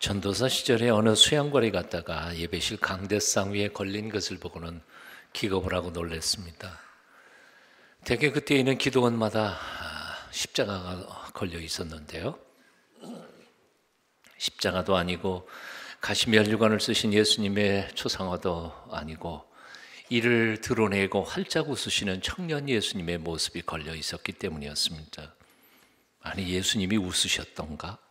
전도사 시절에 어느 수양관에 갔다가 예배실 강대상 위에 걸린 것을 보고는 기겁을 하고 놀랐습니다. 대개 그때 있는 기도원마다 십자가가 걸려 있었는데요. 십자가도 아니고 가시면류관을 쓰신 예수님의 초상화도 아니고 이를 드러내고 활짝 웃으시는 청년 예수님의 모습이 걸려 있었기 때문이었습니다. 아니, 예수님이 웃으셨던가?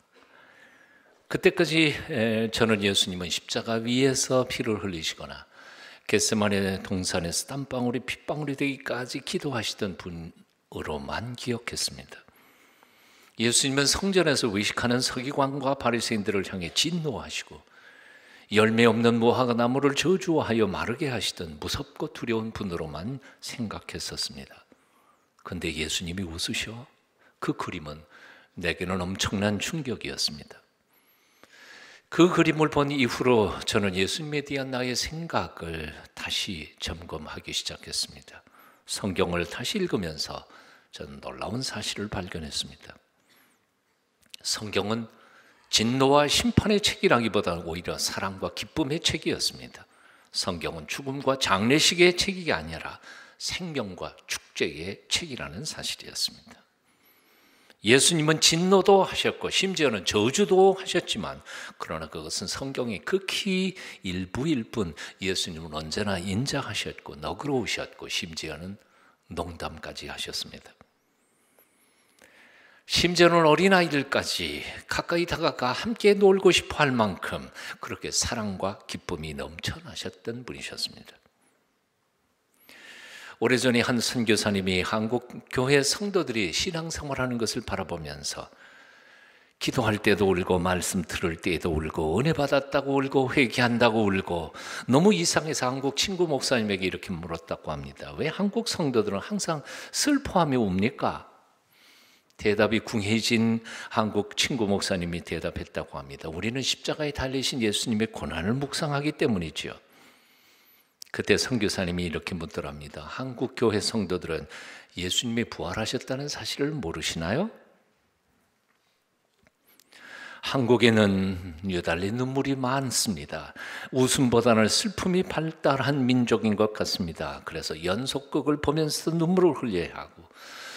그때까지 저는 예수님은 십자가 위에서 피를 흘리시거나 겟세마네 동산에서 땀방울이 핏방울이 되기까지 기도하시던 분으로만 기억했습니다. 예수님은 성전에서 외식하는 서기관과 바리새인들을 향해 진노하시고 열매 없는 무화과나무를 저주하여 마르게 하시던 무섭고 두려운 분으로만 생각했었습니다. 그런데 예수님이 웃으셔? 그 그림은 내게는 엄청난 충격이었습니다. 그 그림을 본 이후로 저는 예수님에 대한 나의 생각을 다시 점검하기 시작했습니다. 성경을 다시 읽으면서 저는 놀라운 사실을 발견했습니다. 성경은 진노와 심판의 책이라기보다는 오히려 사랑과 기쁨의 책이었습니다. 성경은 죽음과 장례식의 책이 아니라 생명과 축제의 책이라는 사실이었습니다. 예수님은 진노도 하셨고 심지어는 저주도 하셨지만 그러나 그것은 성경의 극히 일부일 뿐 예수님은 언제나 인자하셨고 너그러우셨고 심지어는 농담까지 하셨습니다. 심지어는 어린아이들까지 가까이 다가가 함께 놀고 싶어 할 만큼 그렇게 사랑과 기쁨이 넘쳐나셨던 분이셨습니다. 오래전에 한 선교사님이 한국 교회 성도들이 신앙생활하는 것을 바라보면서 기도할 때도 울고 말씀 들을 때도 울고 은혜 받았다고 울고 회개한다고 울고 너무 이상해서 한국 친구 목사님에게 이렇게 물었다고 합니다. 왜 한국 성도들은 항상 슬퍼하며 웁니까? 대답이 궁해진 한국 친구 목사님이 대답했다고 합니다. 우리는 십자가에 달리신 예수님의 고난을 묵상하기 때문이지요. 그때 선교사님이 이렇게 묻더랍니다. 한국 교회 성도들은 예수님이 부활하셨다는 사실을 모르시나요? 한국에는 유달리 눈물이 많습니다. 웃음보다는 슬픔이 발달한 민족인 것 같습니다. 그래서 연속극을 보면서도 눈물을 흘려야 하고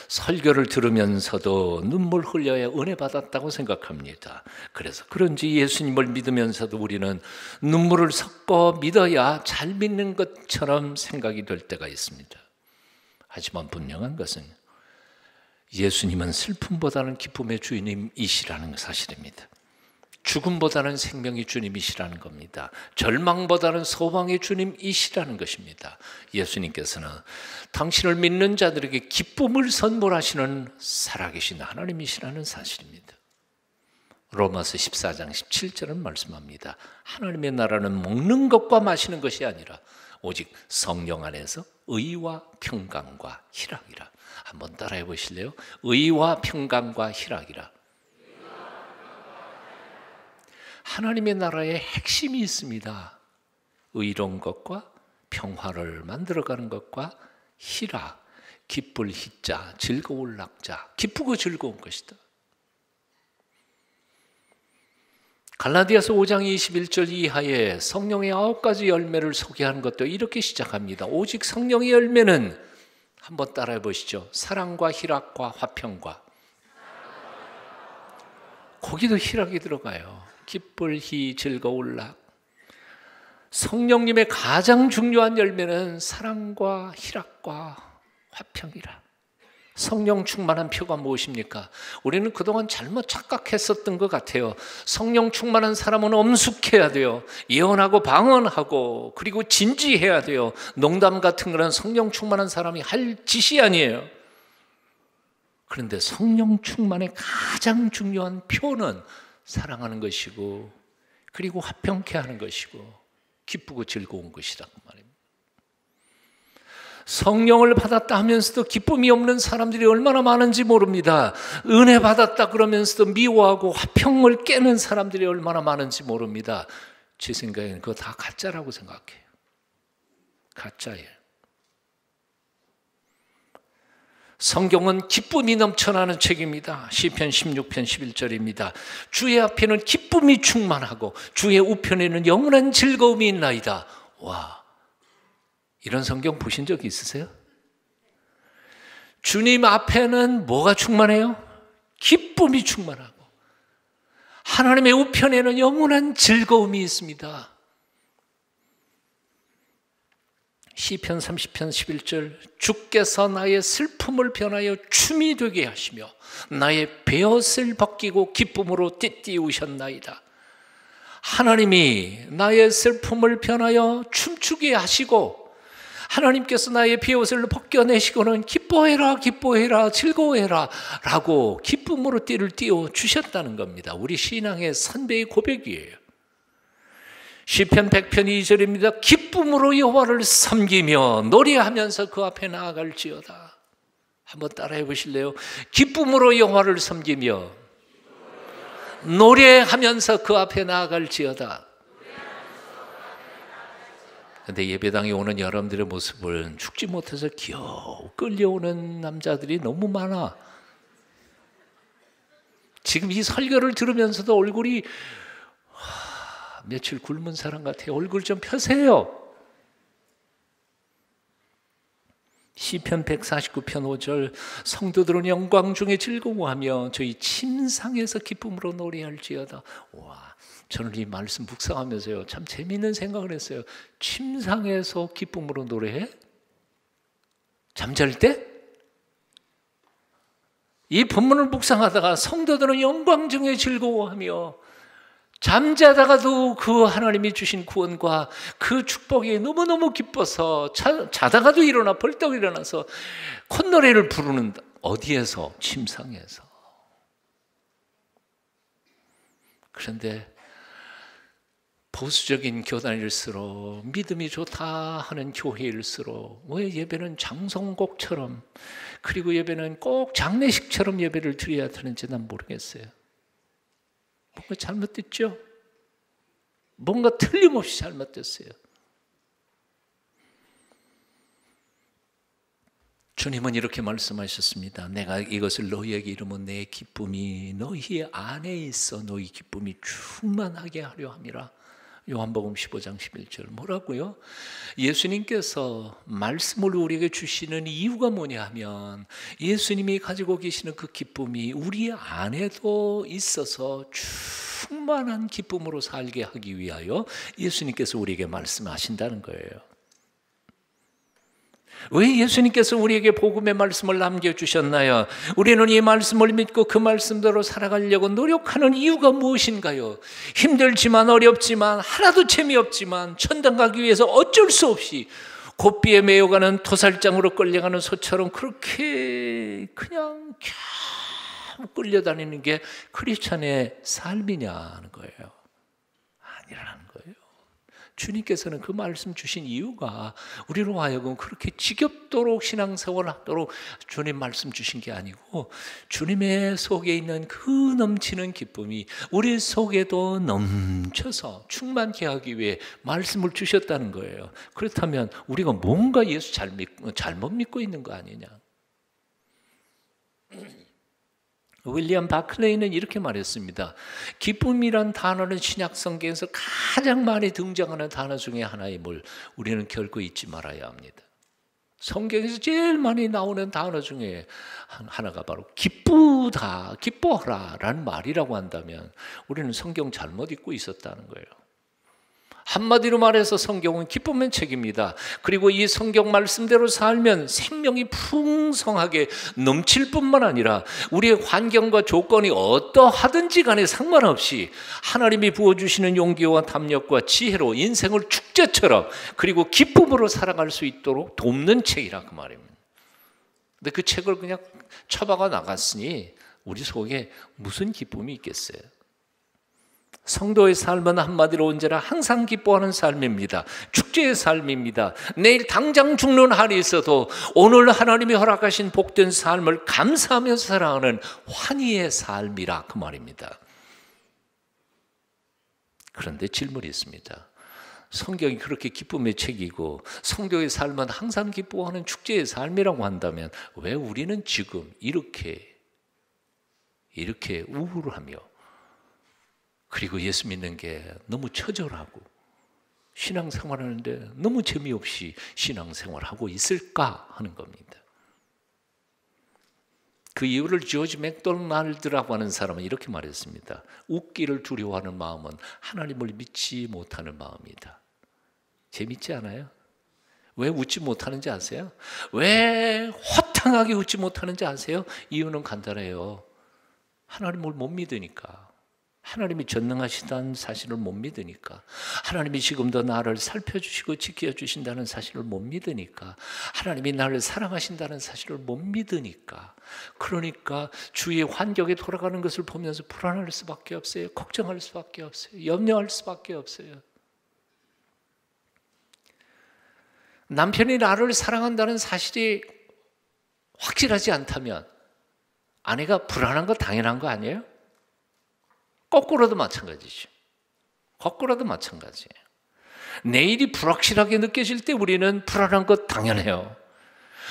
설교를 들으면서도 눈물 흘려야 은혜 받았다고 생각합니다. 그래서 그런지 예수님을 믿으면서도 우리는 눈물을 섞어 믿어야 잘 믿는 것처럼 생각이 될 때가 있습니다. 하지만 분명한 것은 예수님은 슬픔보다는 기쁨의 주님이시라는 사실입니다. 죽음보다는 생명의 주님이시라는 겁니다. 절망보다는 소망의 주님이시라는 것입니다. 예수님께서는 당신을 믿는 자들에게 기쁨을 선물하시는 살아계신 하나님이시라는 사실입니다. 로마서 14장 17절은 말씀합니다. 하나님의 나라는 먹는 것과 마시는 것이 아니라 오직 성령 안에서 의와 평강과 희락이라. 한번 따라해 보실래요? 의와 평강과 희락이라. 하나님의 나라에 핵심이 있습니다. 의로운 것과 평화를 만들어가는 것과 희락, 기쁠 희자, 즐거울 낙자, 기쁘고 즐거운 것이다. 갈라디아서 5장 21절 이하에 성령의 9가지 열매를 소개하는 것도 이렇게 시작합니다. 오직 성령의 열매는 한번 따라해 보시죠. 사랑과 희락과 화평과. 거기도 희락이 들어가요. 기쁠 희 즐거울 락. 성령님의 가장 중요한 열매는 사랑과 희락과 화평이라. 성령 충만한 표가 무엇입니까? 우리는 그동안 잘못 착각했었던 것 같아요. 성령 충만한 사람은 엄숙해야 돼요. 예언하고 방언하고 그리고 진지해야 돼요. 농담 같은 거는 성령 충만한 사람이 할 짓이 아니에요. 그런데 성령 충만의 가장 중요한 표는 사랑하는 것이고 그리고 화평케 하는 것이고 기쁘고 즐거운 것이라고 말입니다. 성령을 받았다 하면서도 기쁨이 없는 사람들이 얼마나 많은지 모릅니다. 은혜 받았다 그러면서도 미워하고 화평을 깨는 사람들이 얼마나 많은지 모릅니다. 제 생각에는 그거 다 가짜라고 생각해요. 가짜예요. 성경은 기쁨이 넘쳐나는 책입니다. 시편 16편 11절입니다. 주의 앞에는 기쁨이 충만하고 주의 우편에는 영원한 즐거움이 있나이다. 와, 이런 성경 보신 적 있으세요? 주님 앞에는 뭐가 충만해요? 기쁨이 충만하고 하나님의 우편에는 영원한 즐거움이 있습니다. 시편 30편 11절, 주께서 나의 슬픔을 변하여 춤이 되게 하시며 나의 베옷을 벗기고 기쁨으로 띠띠우셨나이다. 하나님이 나의 슬픔을 변하여 춤추게 하시고 하나님께서 나의 베옷을 벗겨내시고는 기뻐해라 기뻐해라 즐거워해라 라고 기쁨으로 띠를 띄워 주셨다는 겁니다. 우리 신앙의 선배의 고백이에요. 시편 100편 2절입니다. 기쁨으로 여호와를 섬기며 노래하면서 그 앞에 나아갈지어다. 한번 따라해 보실래요? 기쁨으로 여호와를 섬기며 노래하면서 그 앞에 나아갈지어다. 그런데 예배당에 오는 여러분들의 모습을 죽지 못해서 겨우 끌려오는 남자들이 너무 많아. 지금 이 설교를 들으면서도 얼굴이 며칠 굶은 사람 같아요. 얼굴 좀 펴세요. 시편 149편 5절, 성도들은 영광 중에 즐거워하며 저희 침상에서 기쁨으로 노래할지어다. 와, 저는 이 말씀 묵상하면서요 참 재미있는 생각을 했어요. 침상에서 기쁨으로 노래해? 잠잘 때? 이 본문을 묵상하다가 성도들은 영광 중에 즐거워하며 잠자다가도 그 하나님이 주신 구원과 그 축복이 너무너무 기뻐서 자다가도 일어나 벌떡 일어나서 콧노래를 부르는, 어디에서? 침상에서. 그런데 보수적인 교단일수록 믿음이 좋다 하는 교회일수록 왜 예배는 장성곡처럼 그리고 예배는 꼭 장례식처럼 예배를 드려야 되는지 난 모르겠어요. 뭔가 잘못됐죠? 뭔가 틀림없이 잘못됐어요. 주님은 이렇게 말씀하셨습니다. 내가 이것을 너희에게 이루면 내 기쁨이 너희 안에 있어 너희 기쁨이 충만하게 하려 함이라. 요한복음 15장 11절. 뭐라고요? 예수님께서 말씀을 우리에게 주시는 이유가 뭐냐 하면 예수님이 가지고 계시는 그 기쁨이 우리 안에도 있어서 충만한 기쁨으로 살게 하기 위하여 예수님께서 우리에게 말씀하신다는 거예요. 왜 예수님께서 우리에게 복음의 말씀을 남겨주셨나요? 우리는 이 말씀을 믿고 그 말씀대로 살아가려고 노력하는 이유가 무엇인가요? 힘들지만 어렵지만 하나도 재미없지만 천당 가기 위해서 어쩔 수 없이 고삐에 메어가는 토살장으로 끌려가는 소처럼 그렇게 그냥 겨우 끌려다니는 게 크리스찬의 삶이냐는 거예요. 아니라는 거예요. 주님께서는 그 말씀 주신 이유가 우리로 하여금 그렇게 지겹도록 신앙생활을 하도록 주님 말씀 주신 게 아니고 주님의 속에 있는 그 넘치는 기쁨이 우리 속에도 넘쳐서 충만케 하기 위해 말씀을 주셨다는 거예요. 그렇다면 우리가 뭔가 예수 잘못 믿고 있는 거 아니냐. 윌리엄 바클레이는 이렇게 말했습니다. 기쁨이란 단어는 신약 성경에서 가장 많이 등장하는 단어 중에 하나임을 우리는 결코 잊지 말아야 합니다. 성경에서 제일 많이 나오는 단어 중에 하나가 바로 기쁘다, 기뻐하라 라는 말이라고 한다면 우리는 성경 잘못 읽고 있었다는 거예요. 한마디로 말해서 성경은 기쁨의 책입니다. 그리고 이 성경 말씀대로 살면 생명이 풍성하게 넘칠 뿐만 아니라 우리의 환경과 조건이 어떠하든지 간에 상관없이 하나님이 부어주시는 용기와 담력과 지혜로 인생을 축제처럼 그리고 기쁨으로 살아갈 수 있도록 돕는 책이라 그 말입니다. 근데 그 책을 그냥 처박아 나갔으니 우리 속에 무슨 기쁨이 있겠어요? 성도의 삶은 한마디로 언제나 항상 기뻐하는 삶입니다. 축제의 삶입니다. 내일 당장 죽는 한이 있어도 오늘 하나님이 허락하신 복된 삶을 감사하면서 살아가는 환희의 삶이라 그 말입니다. 그런데 질문이 있습니다. 성경이 그렇게 기쁨의 책이고 성도의 삶은 항상 기뻐하는 축제의 삶이라고 한다면 왜 우리는 지금 이렇게 우울하며 그리고 예수 믿는 게 너무 처절하고 신앙생활하는데 너무 재미없이 신앙생활하고 있을까 하는 겁니다. 그 이유를 조지 맥도날드라고 하는 사람은 이렇게 말했습니다. 웃기를 두려워하는 마음은 하나님을 믿지 못하는 마음이다. 재밌지 않아요? 왜 웃지 못하는지 아세요? 왜 호탕하게 웃지 못하는지 아세요? 이유는 간단해요. 하나님을 못 믿으니까. 하나님이 전능하시다는 사실을 못 믿으니까, 하나님이 지금도 나를 살펴주시고 지켜주신다는 사실을 못 믿으니까, 하나님이 나를 사랑하신다는 사실을 못 믿으니까, 그러니까 주위의 환경에 돌아가는 것을 보면서 불안할 수밖에 없어요. 걱정할 수밖에 없어요. 염려할 수밖에 없어요. 남편이 나를 사랑한다는 사실이 확실하지 않다면 아내가 불안한 거 당연한 거 아니에요? 거꾸로도 마찬가지죠. 거꾸로도 마찬가지예요. 내일이 불확실하게 느껴질 때 우리는 불안한 것 당연해요.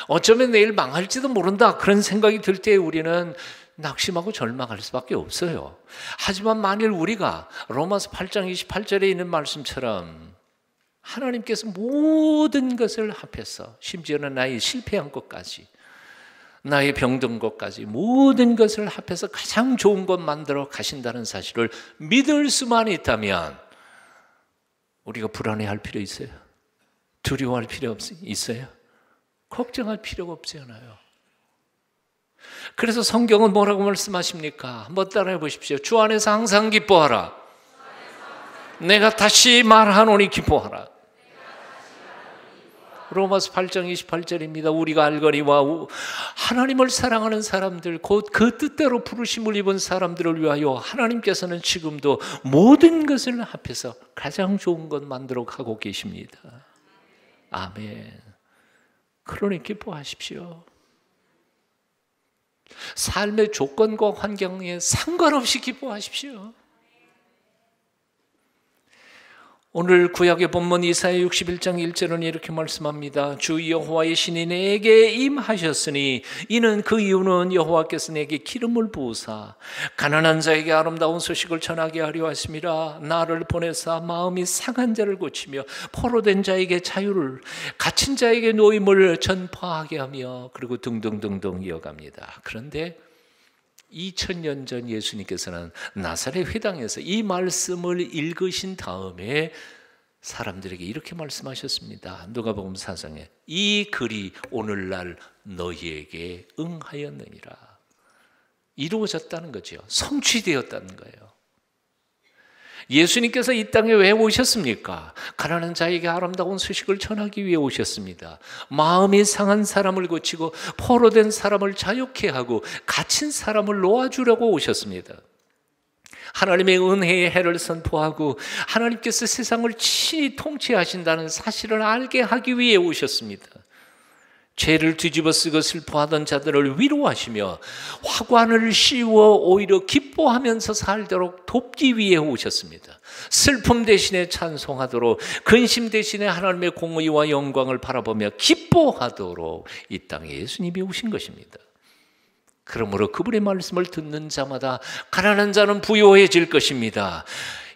어쩌면 내일 망할지도 모른다 그런 생각이 들 때 우리는 낙심하고 절망할 수밖에 없어요. 하지만 만일 우리가 로마서 8장 28절에 있는 말씀처럼 하나님께서 모든 것을 합해서 심지어는 나의 실패한 것까지 나의 병든 것까지 모든 것을 합해서 가장 좋은 것 만들어 가신다는 사실을 믿을 수만 있다면 우리가 불안해할 필요 있어요? 두려워할 필요 있어요? 걱정할 필요가 없잖아요. 그래서 성경은 뭐라고 말씀하십니까? 한번 따라해 보십시오. 주 안에서 항상 기뻐하라. 내가 다시 말하노니 기뻐하라. 로마서 8장 28절입니다. 우리가 알거니와 하나님을 사랑하는 사람들, 곧 그 뜻대로 부르심을 입은 사람들을 위하여 하나님께서는 지금도 모든 것을 합해서 가장 좋은 것 만들어 가고 계십니다. 아멘. 그러니 기뻐하십시오. 삶의 조건과 환경에 상관없이 기뻐하십시오. 오늘 구약의 본문 이사야 61장 1절은 이렇게 말씀합니다. 주 여호와의 신이 내게 임하셨으니 이는 그 이유는 여호와께서 내게 기름을 부으사 가난한 자에게 아름다운 소식을 전하게 하려 하심이라. 나를 보내사 마음이 상한 자를 고치며 포로된 자에게 자유를, 갇힌 자에게 노임을 전파하게 하며, 그리고 등등등등 이어갑니다. 그런데 2000년 전 예수님께서는 나사렛 회당에서 이 말씀을 읽으신 다음에 사람들에게 이렇게 말씀하셨습니다. 누가복음 4장에 이 글이 오늘날 너희에게 응하였느니라. 이루어졌다는 거죠. 성취되었다는 거예요. 예수님께서 이 땅에 왜 오셨습니까? 가난한 자에게 아름다운 소식을 전하기 위해 오셨습니다. 마음이 상한 사람을 고치고 포로된 사람을 자유케 하고 갇힌 사람을 놓아주려고 오셨습니다. 하나님의 은혜의 해를 선포하고 하나님께서 세상을 친히 통치하신다는 사실을 알게 하기 위해 오셨습니다. 죄를 뒤집어 쓰고 슬퍼하던 자들을 위로하시며 화관을 씌워 오히려 기뻐하면서 살도록 돕기 위해 오셨습니다. 슬픔 대신에 찬송하도록, 근심 대신에 하나님의 공의와 영광을 바라보며 기뻐하도록 이 땅에 예수님이 오신 것입니다. 그러므로 그분의 말씀을 듣는 자마다 가난한 자는 부유해질 것입니다.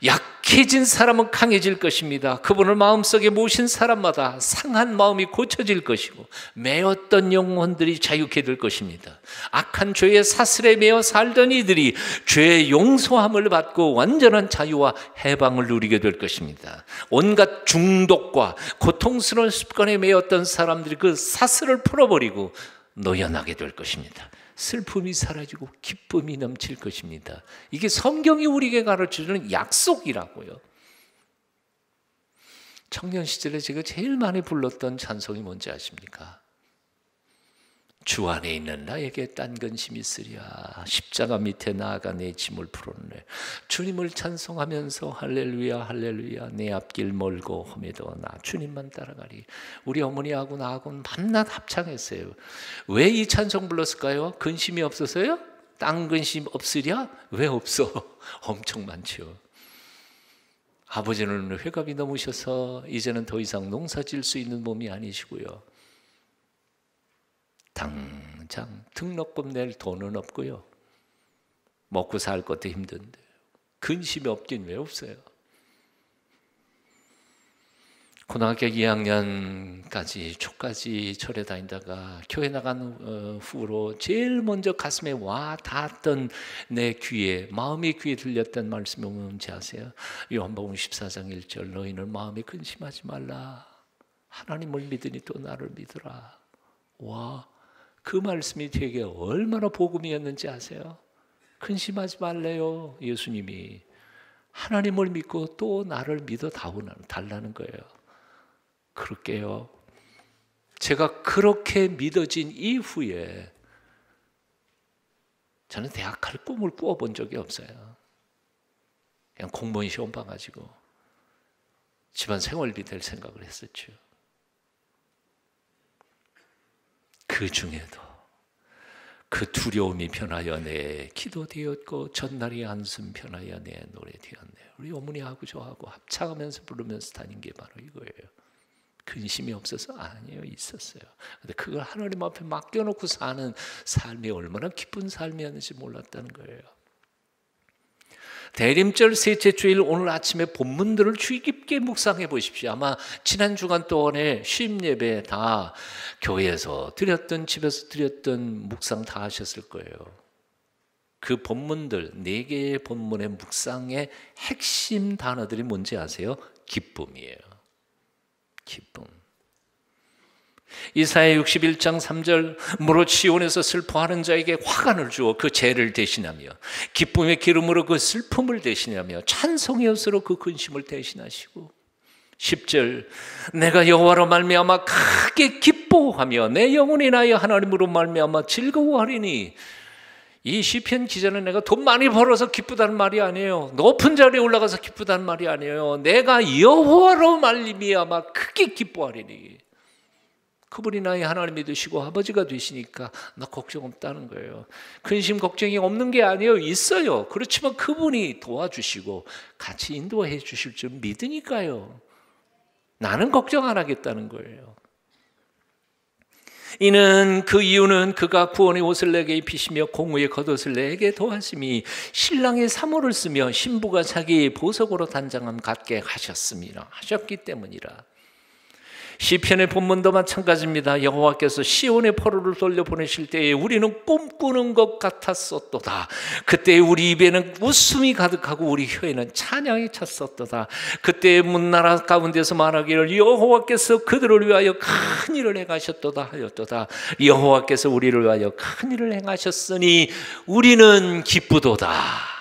약해진 사람은 강해질 것입니다. 그분을 마음속에 모신 사람마다 상한 마음이 고쳐질 것이고 매었던 영혼들이 자유케 될 것입니다. 악한 죄의 사슬에 매어 살던 이들이 죄의 용서함을 받고 완전한 자유와 해방을 누리게 될 것입니다. 온갖 중독과 고통스러운 습관에 매었던 사람들이 그 사슬을 풀어버리고 노연하게 될 것입니다. 슬픔이 사라지고 기쁨이 넘칠 것입니다. 이게 성경이 우리에게 가르쳐주는 약속이라고요. 청년 시절에 제가 제일 많이 불렀던 찬송이 뭔지 아십니까? 주 안에 있는 나에게 딴 근심이 있으랴 십자가 밑에 나아가 내 짐을 풀었네. 주님을 찬송하면서 할렐루야 할렐루야 내 앞길 멀고 험해도 나 주님만 따라가리. 우리 어머니하고 나하고는 밤낮 합창했어요. 왜 이 찬송 불렀을까요? 근심이 없어서요? 딴 근심 없으랴? 왜 없어? 엄청 많죠. 아버지는 회갑이 넘으셔서 이제는 더 이상 농사 지을 수 있는 몸이 아니시고요. 당장 등록금 낼 돈은 없고요. 먹고 살 것도 힘든데 근심이 없긴 왜 없어요? 고등학교 2학년까지 초까지 절에 다니다가 교회 나간 후로 제일 먼저 가슴에 와 닿았던 내 귀에, 마음의 귀에 들렸던 말씀이 뭔지 아세요? 요한복음 14장 1절, 너희는 마음에 근심하지 말라. 하나님을 믿으니 또 나를 믿으라. 와, 그 말씀이 되게 얼마나 복음이었는지 아세요? 근심하지 말래요. 예수님이 하나님을 믿고 또 나를 믿어 달라는 거예요. 그럴게요. 제가 그렇게 믿어진 이후에 저는 대학 갈 꿈을 꾸어본 적이 없어요. 그냥 공무원 시험 봐가지고 집안 생활비 될 생각을 했었죠. 그 중에도 그 두려움이 변하여 내 기도 되었고 전날의 한숨 변하여 내 노래 되었네요. 우리 어머니하고 저하고 합창하면서 부르면서 다닌 게 바로 이거예요. 근심이 없어서 아니에요, 있었어요. 근데 그걸 하나님 앞에 맡겨놓고 사는 삶이 얼마나 기쁜 삶이었는지 몰랐다는 거예요. 대림절 셋째 주일 오늘 아침에 본문들을 주의 깊게 묵상해 보십시오. 아마 지난 주간 동안에 쉼 예배 다 교회에서 드렸던, 집에서 드렸던 묵상 다 하셨을 거예요. 그 본문들 4개의 본문의 묵상의 핵심 단어들이 뭔지 아세요? 기쁨이에요. 기쁨. 이사야 61장 3절, 무릇 시온에서 슬퍼하는 자에게 화관을 주어 그 죄를 대신하며 기쁨의 기름으로 그 슬픔을 대신하며 찬송의 옷으로 그 근심을 대신하시고, 10절, 내가 여호와로 말미암아 크게 기뻐하며 내 영혼이 나의 하나님으로 말미암아 즐거워하리니. 이 시편 기자는 내가 돈 많이 벌어서 기쁘다는 말이 아니에요. 높은 자리에 올라가서 기쁘다는 말이 아니에요. 내가 여호와로 말미암아 크게 기뻐하리니. 그분이 나의 하나님이 되시고 아버지가 되시니까 나 걱정 없다는 거예요. 근심 걱정이 없는 게 아니에요. 있어요. 그렇지만 그분이 도와주시고 같이 인도해 주실 줄 믿으니까요. 나는 걱정 안 하겠다는 거예요. 이는 그 이유는 그가 구원의 옷을 내게 입히시며 공의의 겉옷을 내게 더하심이 신랑의 사모를 쓰며 신부가 자기 보석으로 단장함 같게 하셨기 때문이라. 시편의 본문도 마찬가지입니다. 여호와께서 시온의 포로를 돌려보내실 때에 우리는 꿈꾸는 것 같았었도다. 그때 우리 입에는 웃음이 가득하고 우리 혀에는 찬양이 찼었도다. 그때 문나라 가운데서 말하기를 여호와께서 그들을 위하여 큰 일을 행하셨도다 하였도다. 여호와께서 우리를 위하여 큰 일을 행하셨으니 우리는 기쁘도다.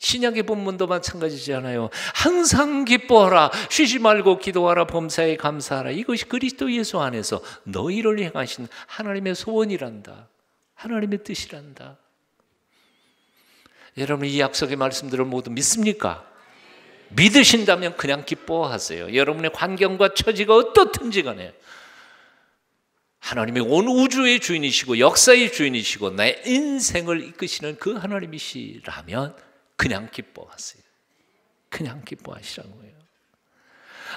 신약의 본문도 마찬가지잖아요. 항상 기뻐하라, 쉬지 말고 기도하라, 범사에 감사하라. 이것이 그리스도 예수 안에서 너희를 행하신 하나님의 소원이란다. 하나님의 뜻이란다. 여러분, 이 약속의 말씀들을 모두 믿습니까? 믿으신다면 그냥 기뻐하세요. 여러분의 환경과 처지가 어떻든지 간에 하나님이 온 우주의 주인이시고 역사의 주인이시고 내 인생을 이끄시는 그 하나님이시라면 그냥 기뻐하세요. 그냥 기뻐하시라는 거예요.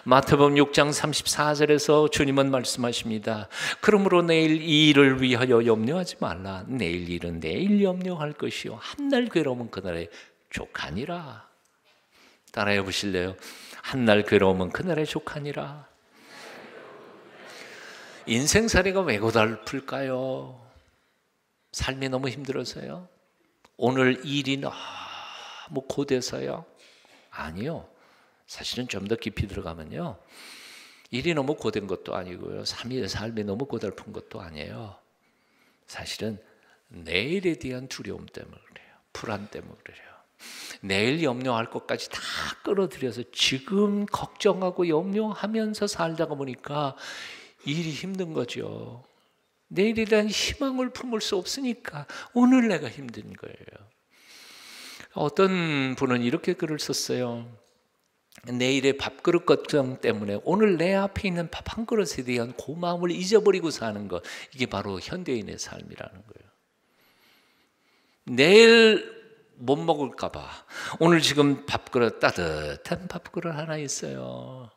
마태복음 6장 34절에서 주님은 말씀하십니다. 그러므로 내일 이 일을 위하여 염려하지 말라. 내일 일은 내일 염려할 것이요 한날 괴로움은 그날의 족하니라. 따라해 보실래요? 한날 괴로움은 그날의 족하니라. 인생살이가 왜 고달플까요? 삶이 너무 힘들어서요? 오늘 일이 너무 고돼서요? 아니요. 사실은 좀 더 깊이 들어가면요, 일이 너무 고된 것도 아니고요, 삶이 너무 고달픈 것도 아니에요. 사실은 내일에 대한 두려움 때문에 그래요. 불안 때문에 그래요. 내일 염려할 것까지 다 끌어들여서 지금 걱정하고 염려하면서 살다가 보니까 일이 힘든 거죠. 내일에 대한 희망을 품을 수 없으니까 오늘 내가 힘든 거예요. 어떤 분은 이렇게 글을 썼어요. 내일의 밥그릇 걱정 때문에 오늘 내 앞에 있는 밥 한 그릇에 대한 고마움을 잊어버리고 사는 것, 이게 바로 현대인의 삶이라는 거예요. 내일 못 먹을까 봐. 오늘 지금 밥그릇, 따뜻한 밥그릇 하나 있어요.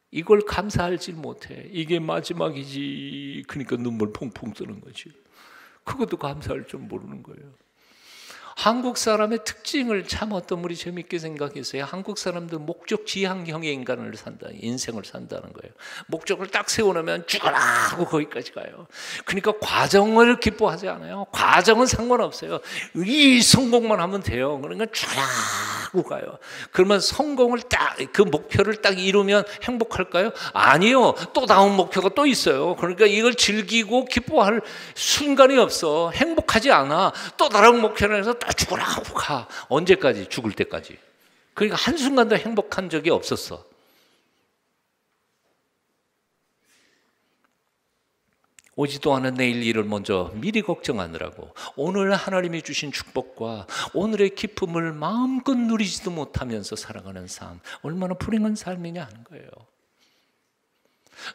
이걸 감사하지 못해. 이게 마지막이지. 그러니까 눈물 퐁퐁 쓰는 거지. 그것도 감사할 줄 모르는 거예요. 한국 사람의 특징을 참 어떤 분이 재밌게 생각했어요. 한국 사람들은 목적 지향형의 인간을 산다, 인생을 산다는 거예요. 목적을 딱 세워놓으면 죽어라 하고 거기까지 가요. 그러니까 과정을 기뻐하지 않아요. 과정은 상관없어요. 이 성공만 하면 돼요. 그러니까 죽어라 하고 가요. 그러면 성공을 딱, 그 목표를 딱 이루면 행복할까요? 아니요. 또 다음 목표가 또 있어요. 그러니까 이걸 즐기고 기뻐할 순간이 없어. 행복하지 않아. 또 다른 목표를 해서 또 죽어라 하고 가. 언제까지? 죽을 때까지. 그러니까 한순간도 행복한 적이 없었어. 오지도 않은 내일 일을 먼저 미리 걱정하느라고 오늘 하나님이 주신 축복과 오늘의 기쁨을 마음껏 누리지도 못하면서 살아가는 삶, 얼마나 불행한 삶이냐 하는 거예요.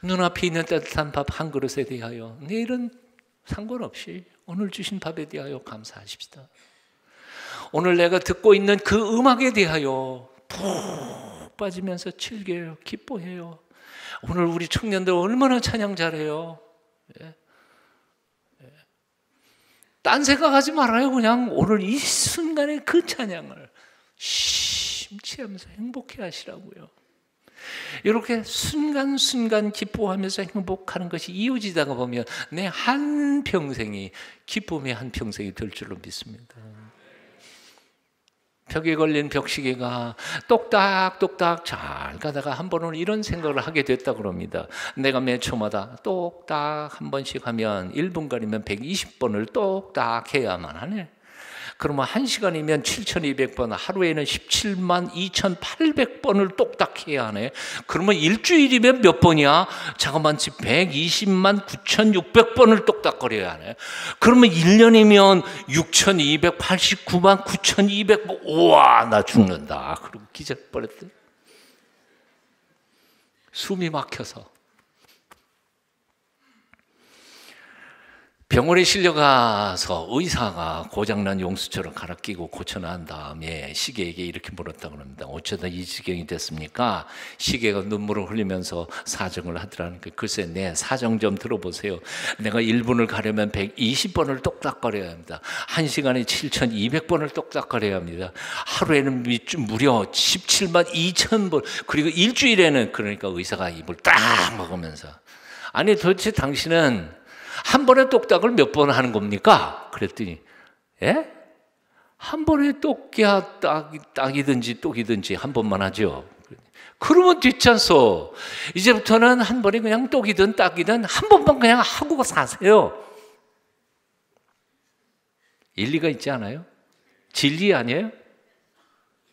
눈앞에 있는 따뜻한 밥 한 그릇에 대하여 내일은 상관없이 오늘 주신 밥에 대하여 감사하십시다. 오늘 내가 듣고 있는 그 음악에 대하여 푹 빠지면서 즐겨요. 기뻐해요. 오늘 우리 청년들 얼마나 찬양 잘해요. 예. 예. 딴 생각하지 말아요. 그냥 오늘 이 순간에 그 찬양을 심취하면서 행복해 하시라고요. 이렇게 순간순간 기뻐하면서 행복하는 것이 이어지다가 보면 내 한평생이 기쁨의 한평생이 될 줄로 믿습니다. 벽에 걸린 벽시계가 똑딱똑딱 잘 가다가 한 번은 이런 생각을 하게 됐다고 합니다. 내가 매 초마다 똑딱 한 번씩 하면 1분간이면 120번을 똑딱 해야만 하네. 그러면 1시간이면 7,200번, 하루에는 17만 2,800번을 똑딱 해야 하네. 그러면 일주일이면 몇 번이야? 잠깐만, 120만 9,600번을 똑딱거려야 하네. 그러면 1년이면 6,289만 9,200번. 우와, 나 죽는다. 그리고 기절버렸대. 숨이 막혀서. 병원에 실려가서 의사가 고장난 용수철을 갈아 끼고 고쳐난 다음에 시계에게 이렇게 물었다고 합니다. 어쩌다 이 지경이 됐습니까? 시계가 눈물을 흘리면서 사정을 하더라는 거예요. 글쎄, 내 사정 좀 들어보세요. 내가 1분을 가려면 120번을 똑딱거려야 합니다. 1시간에 7,200번을 똑딱거려야 합니다. 하루에는 무려 17만 2,000번, 그리고 일주일에는, 그러니까 의사가 입을 딱 먹으면서, 아니 도대체 당신은 한 번에 똑딱을 몇 번 하는 겁니까? 그랬더니, 예? 한 번에 똑이야 딱이든지 똑이든지 한 번만 하죠. 그러면 됐잖소. 이제부터는 한 번에 그냥 똑이든 딱이든 한 번만 그냥 하고 사세요. 일리가 있지 않아요? 진리 아니에요?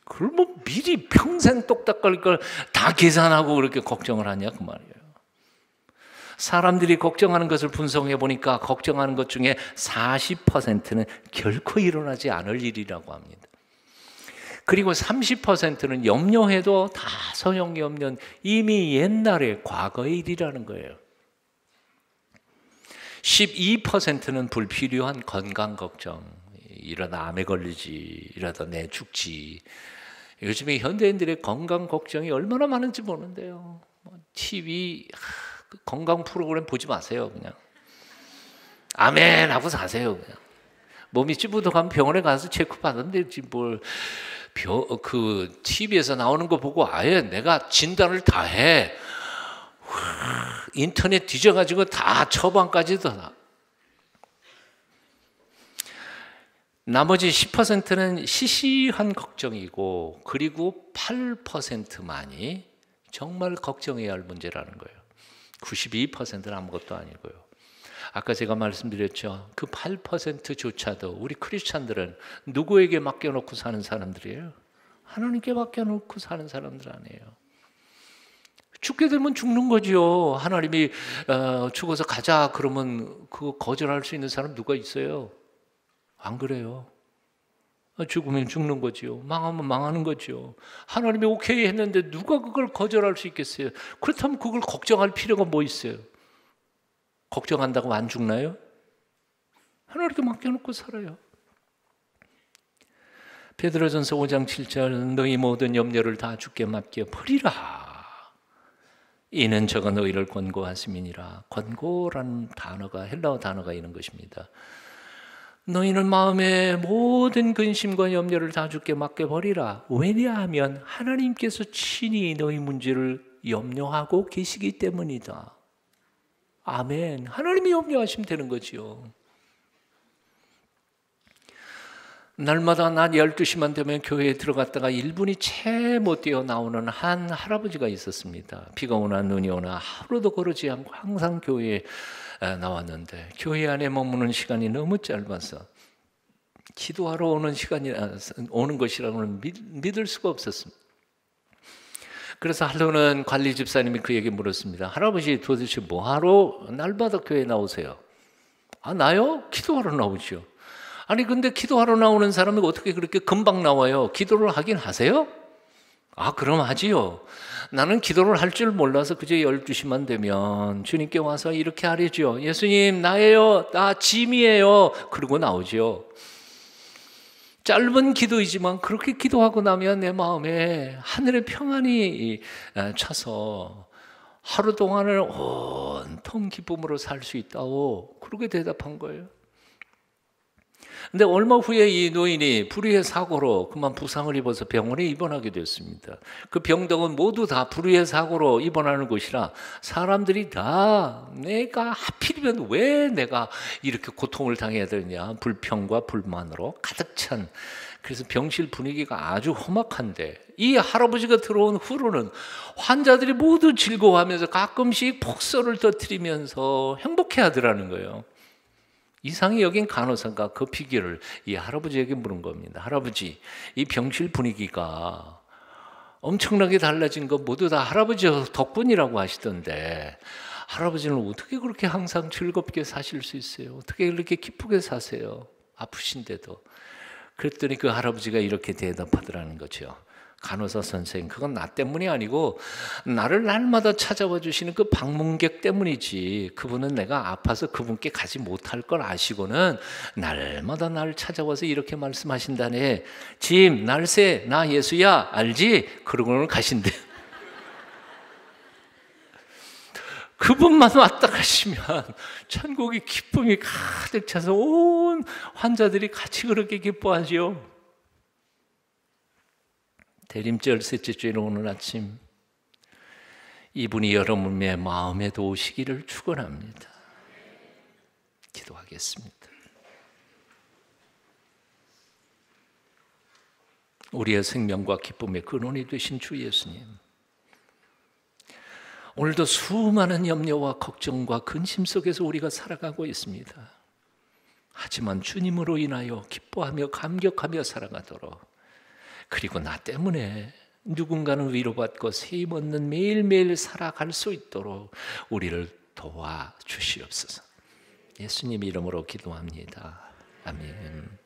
그러면 미리 평생 똑딱거릴 걸 다 계산하고 그렇게 걱정을 하냐 그 말이에요. 사람들이 걱정하는 것을 분석해 보니까 걱정하는 것 중에 40%는 결코 일어나지 않을 일이라고 합니다. 그리고 30%는 염려해도 다 소용이 없는 이미 옛날의 과거의 일이라는 거예요. 12%는 불필요한 건강 걱정. 이러다 암에 걸리지, 이러다 내 죽지. 요즘에 현대인들의 건강 걱정이 얼마나 많은지 모르는데요. TV 건강 프로그램 보지 마세요. 그냥 아멘 하고 사세요. 그냥 몸이 찌뿌둥하면 병원에 가서 체크 받으면 되지 뭘. 그 TV에서 나오는 거 보고 아예 내가 진단을 다 해. 인터넷 뒤져가지고 다 처방까지도 다. 나머지 10%는 시시한 걱정이고, 그리고 8%만이 정말 걱정해야 할 문제라는 거예요. 92%는 아무것도 아니고요. 아까 제가 말씀드렸죠. 그 8%조차도 우리 크리스찬들은 누구에게 맡겨놓고 사는 사람들이에요? 하나님께 맡겨놓고 사는 사람들 아니에요. 죽게 되면 죽는 거죠. 하나님이 죽어서 가자 그러면 그거 거절할 수 있는 사람 누가 있어요? 안 그래요. 죽으면 죽는 거지요. 망하면 망하는 거지요. 하나님이 오케이 했는데 누가 그걸 거절할 수 있겠어요? 그렇다면 그걸 걱정할 필요가 뭐 있어요? 걱정한다고 안 죽나요? 하나님께 맡겨놓고 살아요. 베드로전서 5장 7절 너희 모든 염려를 다 주께 맡겨 버리라. 이는 저가 너희를 권고하심이니라. 권고라는 단어가 헬라어 단어가 있는 것입니다. 너희는 마음의 모든 근심과 염려를 다 주께 맡겨 버리라. 왜냐하면 하나님께서 친히 너희 문제를 염려하고 계시기 때문이다. 아멘. 하나님이 염려하시면 되는 거지요. 날마다 낮 12시만 되면 교회에 들어갔다가 1분이 채 못 뛰어 나오는 한 할아버지가 있었습니다. 비가 오나 눈이 오나 하루도 거르지 않고 항상 교회에 나왔는데 교회 안에 머무는 시간이 너무 짧아서 기도하러 오는 것이라고는 믿을 수가 없었습니다. 그래서 하루는 관리 집사님이 그에게 물었습니다. 할아버지 도대체 뭐하러 날마다 교회에 나오세요? 아, 나요? 기도하러 나오죠. 아니 근데 기도하러 나오는 사람이 어떻게 그렇게 금방 나와요? 기도를 하긴 하세요? 아, 그럼 하지요. 나는 기도를 할 줄 몰라서 그저 12시만 되면 주님께 와서 이렇게 하려죠. 예수님, 나예요. 나 짐이에요. 그러고 나오죠. 짧은 기도이지만 그렇게 기도하고 나면 내 마음에 하늘의 평안이 차서 하루 동안을 온통 기쁨으로 살 수 있다고 그렇게 대답한 거예요. 근데 얼마 후에 이 노인이 불의의 사고로 그만 부상을 입어서 병원에 입원하게 됐습니다. 그 병동은 모두 다 불의의 사고로 입원하는 곳이라 사람들이 다 내가 하필이면 왜 내가 이렇게 고통을 당해야 되냐, 불평과 불만으로 가득 찬, 그래서 병실 분위기가 아주 험악한데 이 할아버지가 들어온 후로는 환자들이 모두 즐거워하면서 가끔씩 폭소를 터뜨리면서 행복해하더라는 거예요. 이상히 여긴 간호사가 그 비결을 이 할아버지에게 물은 겁니다. 할아버지, 이 병실 분위기가 엄청나게 달라진 거 모두 다 할아버지 덕분이라고 하시던데 할아버지는 어떻게 그렇게 항상 즐겁게 사실 수 있어요? 어떻게 그렇게 기쁘게 사세요? 아프신데도. 그랬더니 그 할아버지가 이렇게 대답하더라는 거죠. 간호사 선생님, 그건 나 때문이 아니고 나를 날마다 찾아와 주시는 그 방문객 때문이지, 그분은 내가 아파서 그분께 가지 못할 걸 아시고는 날마다 나를 찾아와서 이렇게 말씀하신다네. 짐, 날새, 나 예수야, 알지? 그러고는 가신대. 그분만 왔다 가시면 천국의 기쁨이 가득 차서 온 환자들이 같이 그렇게 기뻐하죠. 대림절 셋째 주일 오늘 아침 이분이 여러분의 마음에도 오시기를 축원합니다. 기도하겠습니다. 우리의 생명과 기쁨의 근원이 되신 주 예수님, 오늘도 수많은 염려와 걱정과 근심 속에서 우리가 살아가고 있습니다. 하지만 주님으로 인하여 기뻐하며 감격하며 살아가도록, 그리고 나 때문에 누군가는 위로받고 세임 얻는 매일매일 살아갈 수 있도록 우리를 도와주시옵소서. 예수님 이름으로 기도합니다. 아멘.